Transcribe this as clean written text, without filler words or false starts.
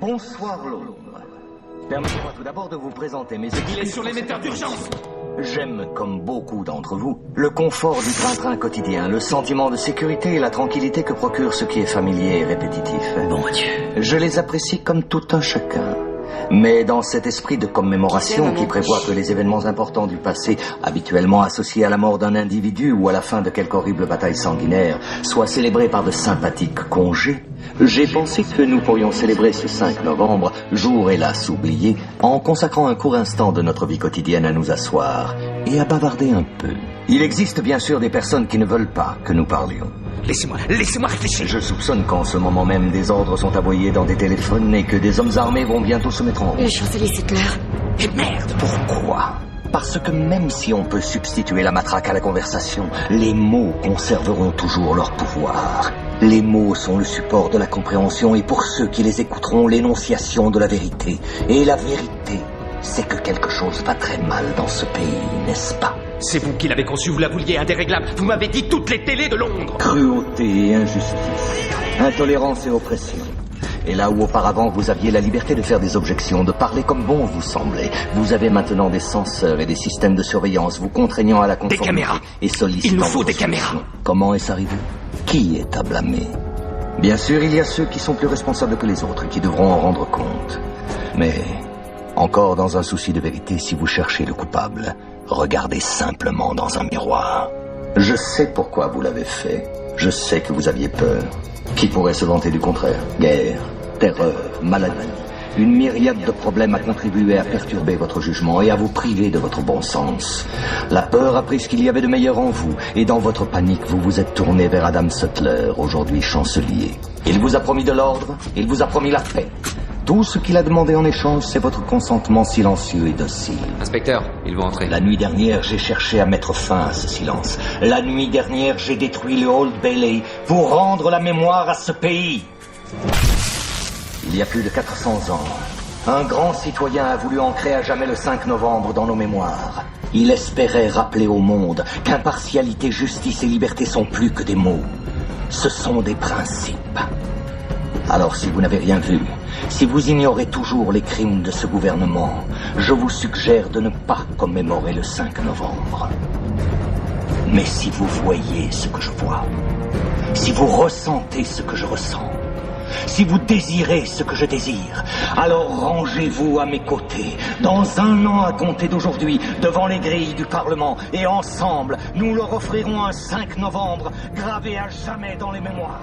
Bonsoir Londres. Permettez-moi tout d'abord de vous présenter mes équipes. Il est sur l'émetteur d'urgence. J'aime, comme beaucoup d'entre vous, le confort du train-train quotidien, le sentiment de sécurité et la tranquillité que procure ce qui est familier et répétitif. Bon Dieu. Je les apprécie comme tout un chacun. Mais dans cet esprit de commémoration qui prévoit que les événements importants du passé, habituellement associés à la mort d'un individu ou à la fin de quelque horrible bataille sanguinaire, soient célébrés par de sympathiques congés, j'ai pensé que nous pourrions célébrer ce 5 novembre, jour hélas oublié, en consacrant un court instant de notre vie quotidienne à nous asseoir et à bavarder un peu. Il existe bien sûr des personnes qui ne veulent pas que nous parlions. Laissez-moi réfléchir. Je soupçonne qu'en ce moment même, des ordres sont aboyés dans des téléphones et que des hommes armés vont bientôt se mettre en route. Le chancelier Sittler. Et merde. Pourquoi ? Parce que même si on peut substituer la matraque à la conversation, les mots conserveront toujours leur pouvoir. Les mots sont le support de la compréhension et pour ceux qui les écouteront, l'énonciation de la vérité. Et la vérité, c'est que quelque chose va très mal dans ce pays, n'est-ce pas ? C'est vous qui l'avez conçu, vous la vouliez indéréglable. Vous m'avez dit toutes les télés de Londres. Cruauté et injustice, intolérance et oppression. Et là où auparavant vous aviez la liberté de faire des objections, de parler comme bon vous semblait, vous avez maintenant des censeurs et des systèmes de surveillance vous contraignant à la conformité. Des caméras. Et sollicitant. Il nous faut des solutions. caméras. Comment est-ce arrivé ? Qui est à blâmer ? Bien sûr, il y a ceux qui sont plus responsables que les autres et qui devront en rendre compte. Mais, encore dans un souci de vérité, si vous cherchez le coupable, regardez simplement dans un miroir. Je sais pourquoi vous l'avez fait. Je sais que vous aviez peur. Qui pourrait se vanter du contraire ? Guerre, terreur, maladie. Une myriade de problèmes a contribué à perturber votre jugement et à vous priver de votre bon sens. La peur a pris ce qu'il y avait de meilleur en vous, et dans votre panique, vous vous êtes tourné vers Adam Sutler, aujourd'hui chancelier. Il vous a promis de l'ordre, il vous a promis la paix. Tout ce qu'il a demandé en échange, c'est votre consentement silencieux et docile. Inspecteur, ils vont entrer. La nuit dernière, j'ai cherché à mettre fin à ce silence. La nuit dernière, j'ai détruit le Old Bailey pour rendre la mémoire à ce pays. Il y a plus de 400 ans, un grand citoyen a voulu ancrer à jamais le 5 novembre dans nos mémoires. Il espérait rappeler au monde qu'impartialité, justice et liberté sont plus que des mots. Ce sont des principes. Alors si vous n'avez rien vu, si vous ignorez toujours les crimes de ce gouvernement, je vous suggère de ne pas commémorer le 5 novembre. Mais si vous voyez ce que je vois, si vous ressentez ce que je ressens, si vous désirez ce que je désire, alors rangez-vous à mes côtés, dans 1 an à compter d'aujourd'hui, devant les grilles du Parlement, et ensemble, nous leur offrirons un 5 novembre gravé à jamais dans les mémoires.